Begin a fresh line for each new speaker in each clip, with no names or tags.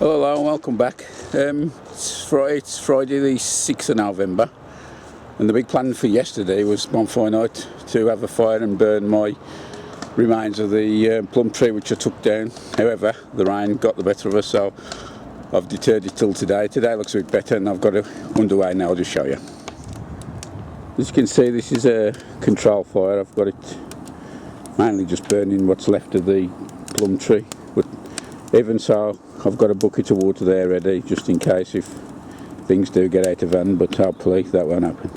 Hello and welcome back. It's Friday the 6th of November, and the big plan for yesterday was Bonfire Night, to have a fire and burn my remains of the plum tree which I took down. However, the rain got the better of us, so I've deterred it till today. Today looks a bit better and I've got it underway now. I'll just show you. As you can see, this is a control fire. I've got it mainly just burning what's left of the plum tree, but even so, I've got a bucket of water there ready, just in case if things do get out of hand, but hopefully that won't happen.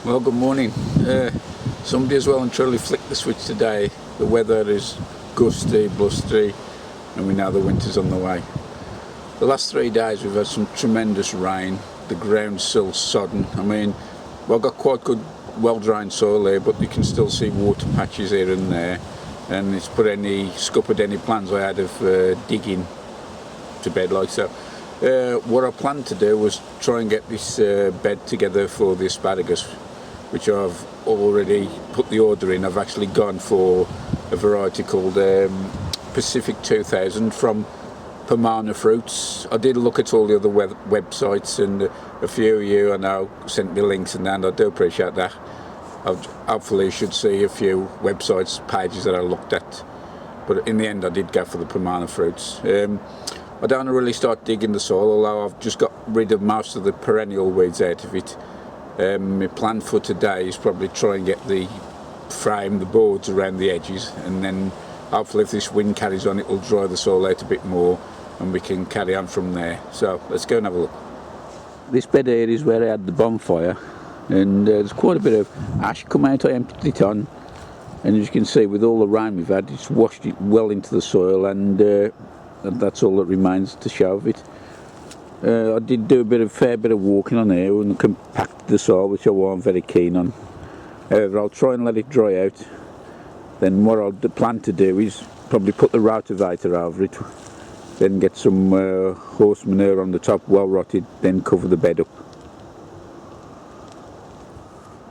Well, good morning. Somebody has well and truly flicked the switch today. The weather is gusty, blustery, and we know the winter's on the way. The last 3 days we've had some tremendous rain. The ground's still sodden. I mean, well, I've got quite good, well-drained soil here, but you can still see water patches here and there, and it's scuppered any plans I had of digging to bed like so. What I planned to do was try and get this bed together for the asparagus, which I've already put the order in. I've actually gone for a variety called Pacific 2000 from Pomona Fruits. I did look at all the other websites, and a few of you I know sent me links, and I do appreciate that. Hopefully you should see a few websites, pages that I looked at, but in the end I did go for the Pomona Fruits. I don't really start digging the soil, although I've just got rid of most of the perennial weeds out of it. My plan for today is probably try and get the frame, the boards around the edges, and then hopefully if this wind carries on it will dry the soil out a bit more and we can carry on from there. So let's go and have a look. This bed here is where I had the bonfire, and there's quite a bit of ash come out. I emptied it on, and as you can see, with all the rain we've had, it's washed it well into the soil, and that's all that remains to show of it. I did do a fair bit of walking on here and compact the soil, which I wasn't very keen on. However, I'll try and let it dry out. Then what I'll plan to do is probably put the rotavator over it, then get some horse manure on the top, well rotted, then cover the bed up.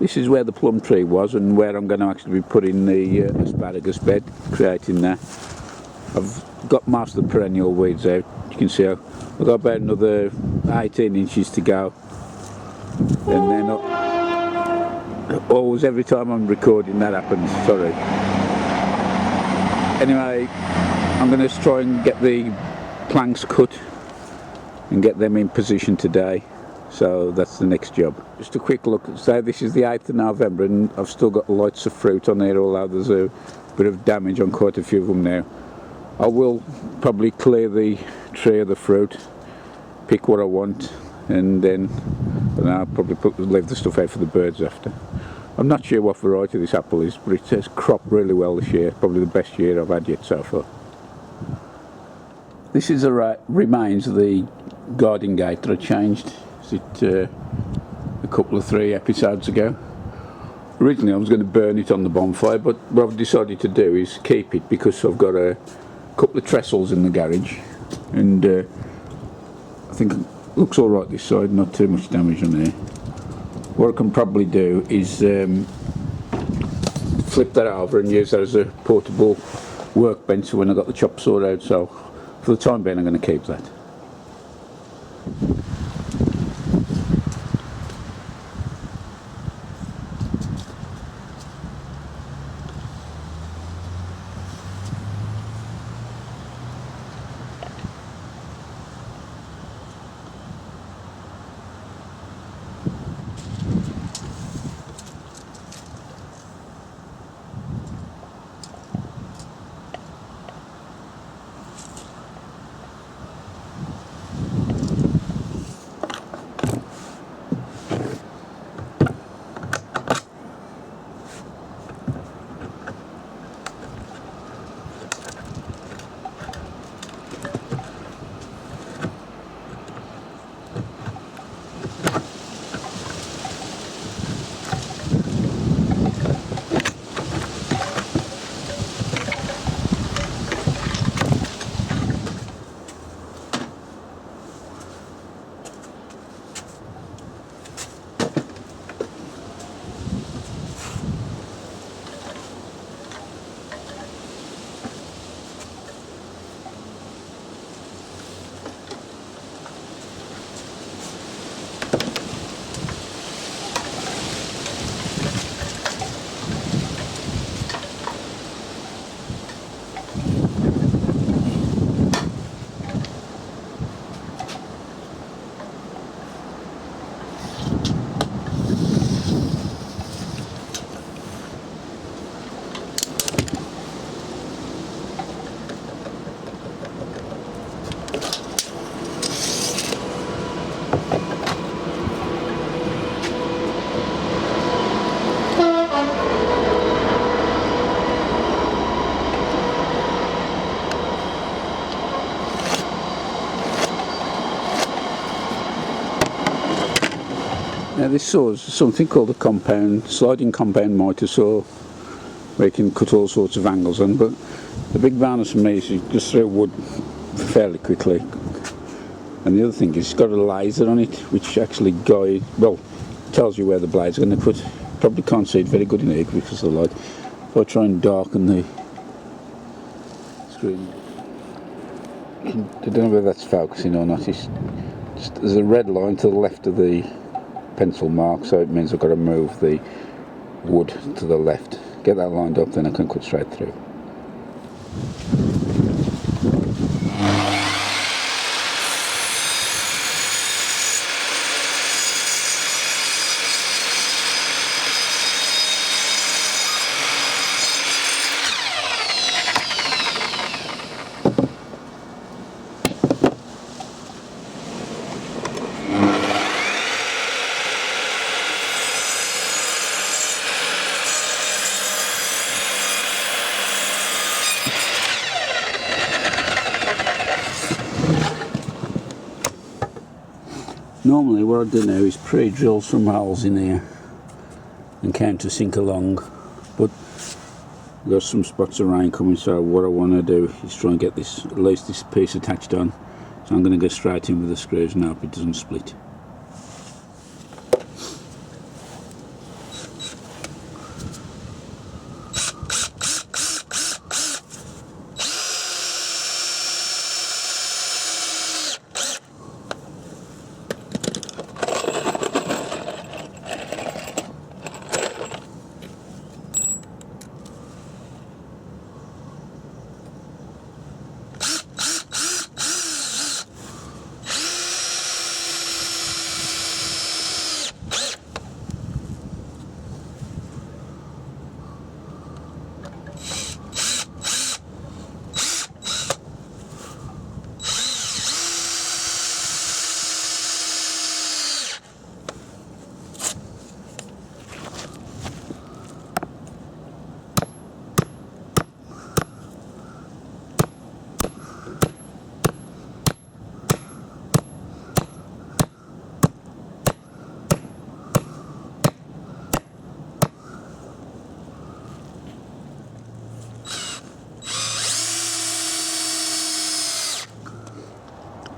This is where the plum tree was, and where I'm going to actually be putting the asparagus bed, creating that. I've got most of the perennial weeds out. You can see I've got about another 18 inches to go, and then always every time I'm recording that happens, sorry. Anyway, I'm going to try and get the planks cut and get them in position today, so that's the next job. Just a quick look, so this is the 8th of November and I've still got lots of fruit on there, although there's a bit of damage on quite a few of them now. I will probably clear the tray of the fruit, pick what I want, and then I'll probably leave the stuff out for the birds after. I'm not sure what variety this apple is, but it has cropped really well this year, probably the best year I've had yet so far. This is the remains of the garden gate that I changed a couple of 3 episodes ago. Originally I was going to burn it on the bonfire, but what I've decided to do is keep it, because I've got a couple of trestles in the garage, and I think it looks alright this side, not too much damage on there. What I can probably do is flip that over and use that as a portable workbench when I've got the chop saw out, so for the time being I'm going to keep that. Now this saw is something called a sliding compound mitre saw, where you can cut all sorts of angles on, but the big bonus for me is you just throw wood fairly quickly. And the other thing is it's got a laser on it which actually tells you where the blades are going to cut. Probably can't see it very good in here because of the light. If I try and darken the screen, I don't know whether that's focusing or not. There's a red line to the left of the pencil mark, so it means I've got to move the wood to the left. Get that lined up, then I can cut straight through. Normally what I do now is pre-drill some holes in here and countersink along, but there's some spots of rain coming, so what I want to do is try and get at least this piece attached on. So I'm going to go straight in with the screws and hope it doesn't split.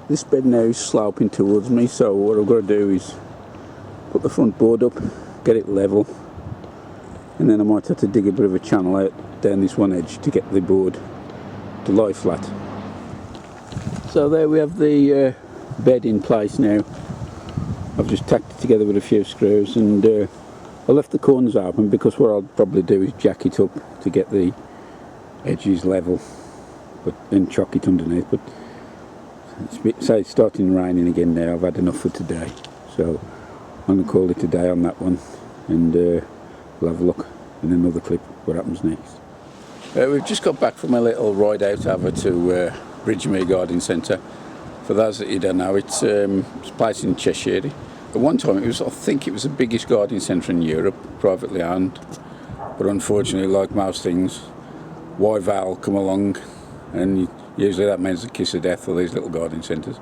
This bed now is sloping towards me, so what I've got to do is put the front board up, get it level, and then I might have to dig a bit of a channel out down this one edge to get the board to lie flat. So there we have the bed in place now. I've just tacked it together with a few screws, and I left the corners open because what I'll probably do is jack it up to get the edges level, but then chock it underneath. But it's starting raining again now. I've had enough for today, so I'm going to call it a day on that one, and we'll have a look in another clip what happens next. We've just got back from a little ride out over to Bridgemere Garden Centre. For those that you don't know, it's a place in Cheshire. At one time I think it was the biggest garden centre in Europe, privately owned, but unfortunately, like most things, YVAL come along, and usually that means the kiss of death for these little garden centres.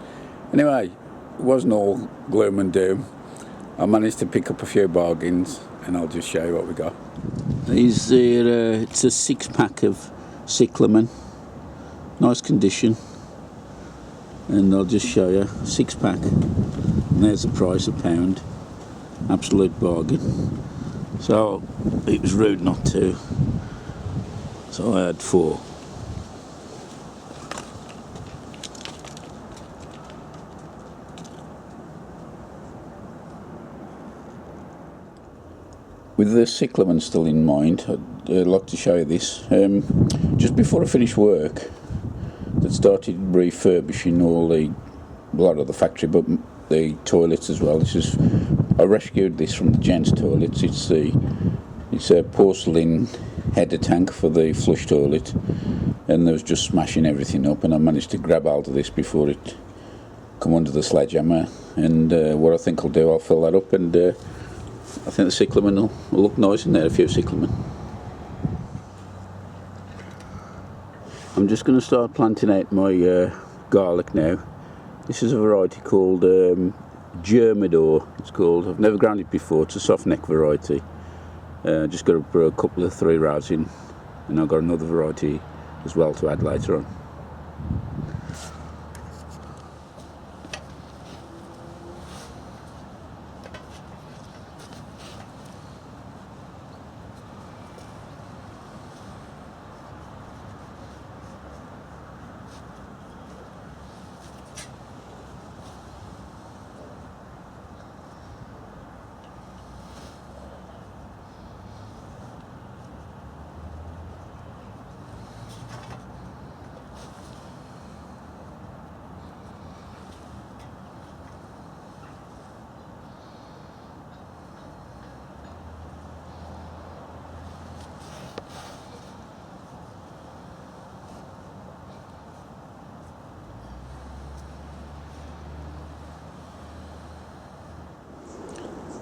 Anyway, it wasn't all gloom and doom. I managed to pick up a few bargains, and I'll just show you what we got. It's a 6-pack of cyclamen, nice condition, and I'll just show you, 6-pack, and there's the price, £1, absolute bargain. So it was rude not to, so I had 4. With the cyclamen still in mind, I'd like to show you this. Just before I finished work, that started refurbishing all the factory, but the toilets as well. I rescued this from the gents' toilets. It's a porcelain header tank for the flush toilet, and there was just smashing everything up, and I managed to grab hold of this before it come under the sledgehammer. And what I think I'll do, I'll fill that up, and I think the cyclamen will look nice in there, a few cyclamen. I'm just going to start planting out my garlic now. This is a variety called Germador it's called. I've never ground it before. It's a soft neck variety. Just got to put a couple of 3 rows in, and I've got another variety as well to add later on.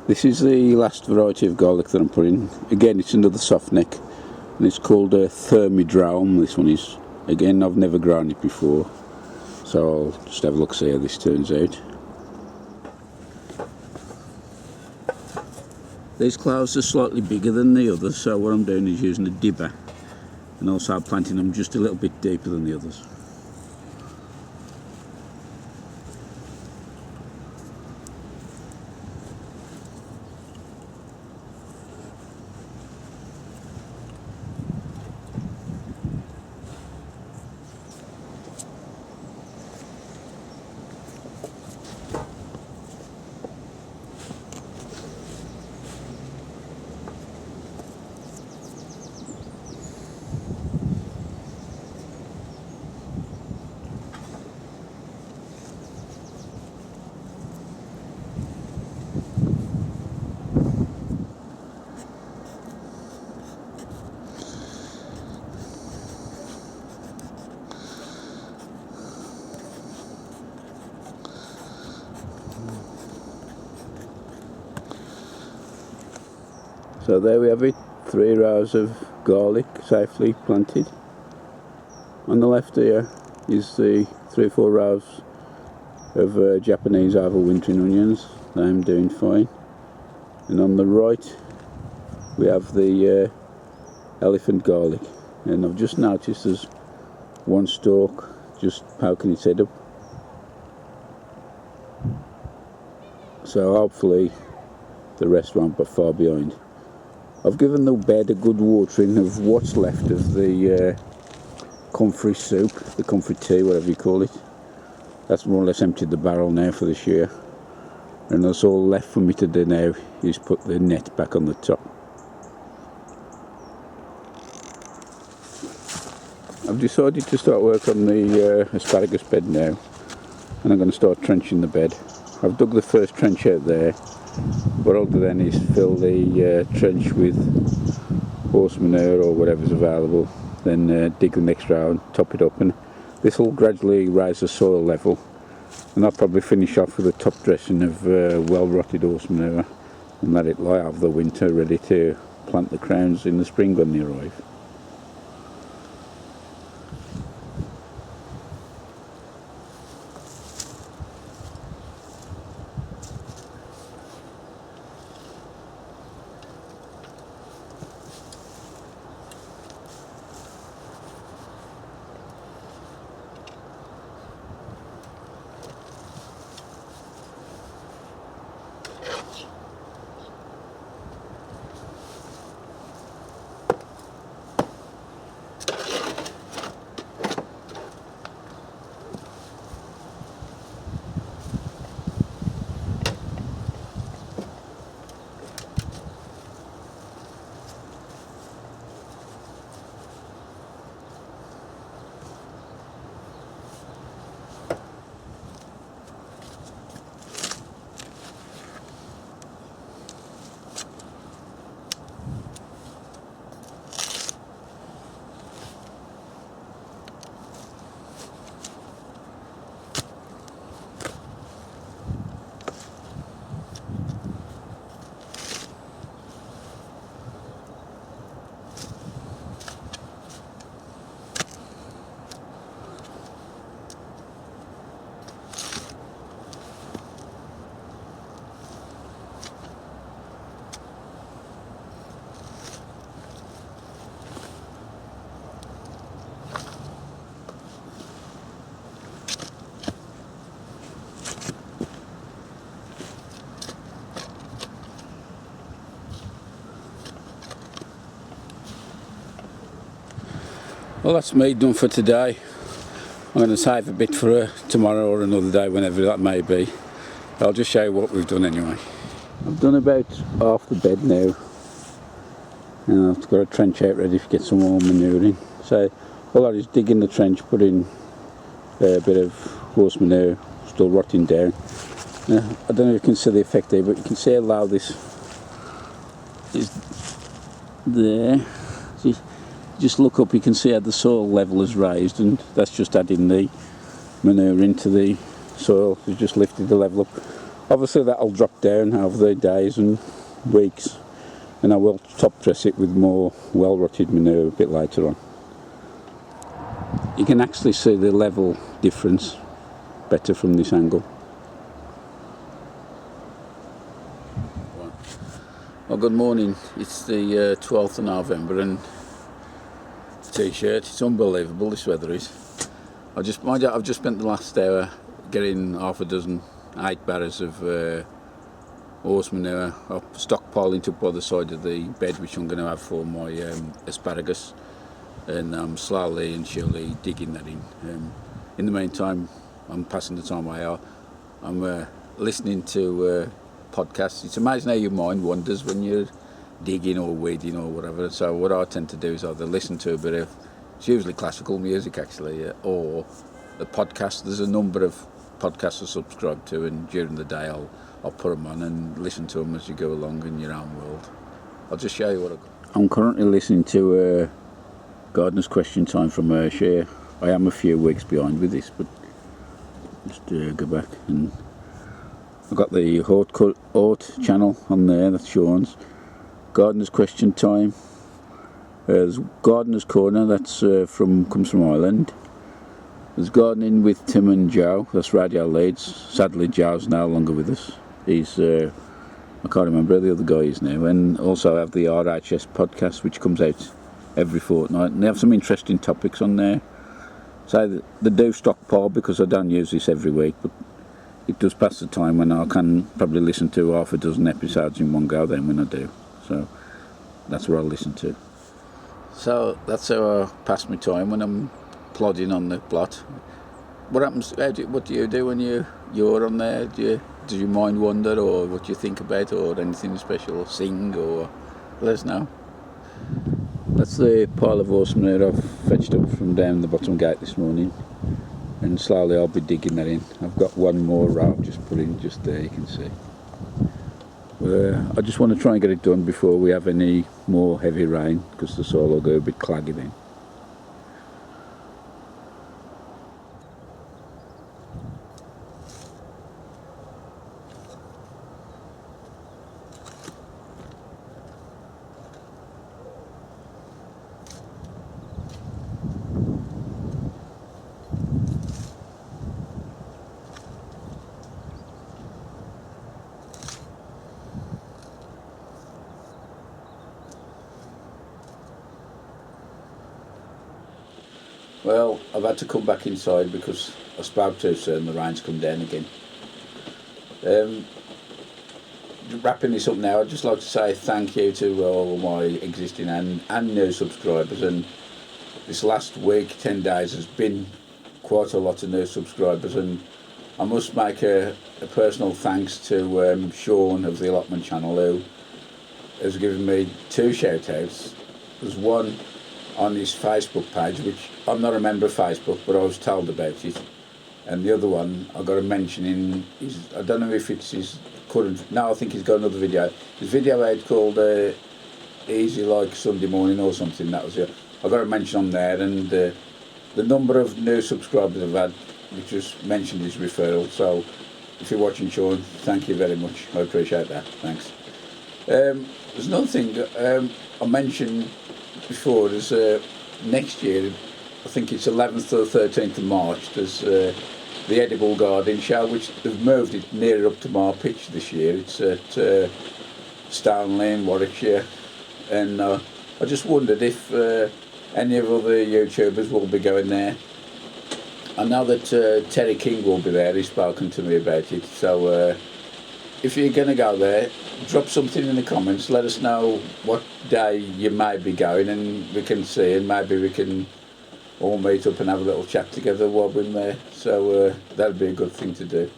This is the last variety of garlic that I'm putting. Again, it's another soft neck, and it's called a Thermidrome. This one is, again, I've never ground it before, so I'll just have a look, see how this turns out. These clouds are slightly bigger than the others, so what I'm doing is using a dibber, and also planting them just a little bit deeper than the others. So there we have it, 3 rows of garlic safely planted. On the left here is the 3 or 4 rows of Japanese overwintering onions. I'm doing fine. And on the right we have the elephant garlic, and I've just noticed there's one stalk just poking its head up. So hopefully the rest won't be far behind. I've given the bed a good watering of what's left of the comfrey soup, the comfrey tea, whatever you call it. That's more or less emptied the barrel now for this year. And that's all left for me to do now is put the net back on the top. I've decided to start work on the asparagus bed now, and I'm going to start trenching the bed. I've dug the first trench out there. What I'll do then is fill the trench with horse manure or whatever's available, then dig the next round, top it up, and this will gradually raise the soil level, and I'll probably finish off with a top dressing of well rotted horse manure and let it lie over the winter, ready to plant the crowns in the spring when they arrive. Well, that's me done for today. I'm going to save a bit for tomorrow or another day, whenever that may be. I'll just show you what we've done anyway. I've done about half the bed now. And I've got a trench out ready to get some more manuring. So all I do is dig in the trench, put in a bit of horse manure, still rotting down. I don't know if you can see the effect there, but you can see how low this is there. See, just look up, you can see how the soil level is raised, and that's just adding the manure into the soil. It's just lifted the level up. Obviously that'll drop down over the days and weeks, and I will top dress it with more well rotted manure a bit later on. You can actually see the level difference better from this angle. Well, good morning. It's the 12th of November and t-shirt. It's unbelievable, this weather is. I've just spent the last hour getting half a dozen 8 barrows of horse manure. I'm stockpiling up by the side of the bed, which I'm going to have for my asparagus, and I'm slowly and surely digging that in. In the meantime, I'm passing the time away. I'm listening to podcasts. It's amazing how your mind wanders when you're digging or weeding or whatever. So what I tend to do is either listen to a bit of, it's usually classical music actually, or a podcast. There's a number of podcasts I subscribe to, and during the day I'll put them on and listen to them as you go along in your own world. I'll just show you what I've got. I'm currently listening to Gardener's Question Time from Ayrshire. I am a few weeks behind with this, but just go back, and I've got the Hort channel on there, that's Sean's. Gardener's Question Time. There's Gardener's Corner, that's comes from Ireland. There's Gardening with Tim and Joe, that's Radio Leeds. Sadly, Joe's no longer with us. He's, I can't remember who the other guy is now. And also I have the RHS podcast, which comes out every fortnight. And they have some interesting topics on there. So they do stockpile, because I don't use this every week, but it does pass the time when I can probably listen to half a dozen episodes in one go then when I do. So that's what I listen to. So that's how I pass my time when I'm plodding on the plot. What happens? What do you do when you're on there? Do you mind wander, or what do you think about, or anything special? Sing, or let us know. That's the pile of horse manure I've fetched up from down the bottom gate this morning, and slowly I'll be digging that in. I've got one more row I've just put in just there, you can see. I just want to try and get it done before we have any more heavy rain, because the soil will go a bit claggy then. Well, I've had to come back inside because I spoke too soon, the rain's come down again. Wrapping this up now, I'd just like to say thank you to all my existing and new subscribers, and this last week, 10 days, has been quite a lot of new subscribers, and I must make a personal thanks to Sean of the Allotment channel, who has given me 2 shout outs. There's one on his Facebook page, which I'm not a member of Facebook, but I was told about it, and the other one I got a mention in his, I don't know if it's his current, no, I think he's got another video. His video out called Easy Like Sunday Morning or something, that was it. I got a mention on there, and the number of new subscribers I've had, which was mentioned his referral. So if you're watching, Sean, thank you very much, I appreciate that, thanks. There's another thing I mentioned before, is next year, I think it's 11th or 13th of March, there's the Edible Garden Show, which they've moved it nearer up to my pitch this year. It's at Stone Lane, Warwickshire, and I just wondered if any of other YouTubers will be going there. I know that Terry King will be there, he's spoken to me about it, so if you're going to go there, drop something in the comments, let us know what day you may be going, and we can see, and maybe we can all meet up and have a little chat together while we're there. So that'd be a good thing to do.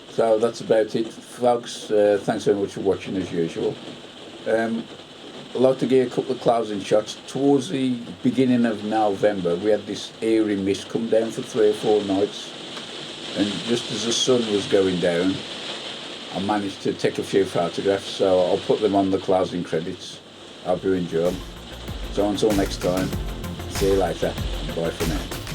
So that's about it, folks. Thanks very much for watching as usual. I'd like to give a couple of closing shots. Towards the beginning of November, we had this eerie mist come down for 3 or 4 nights, and just as the sun was going down, I managed to take a few photographs, so I'll put them on the closing credits. Hope you enjoy them. So until next time, see you later. Bye for now.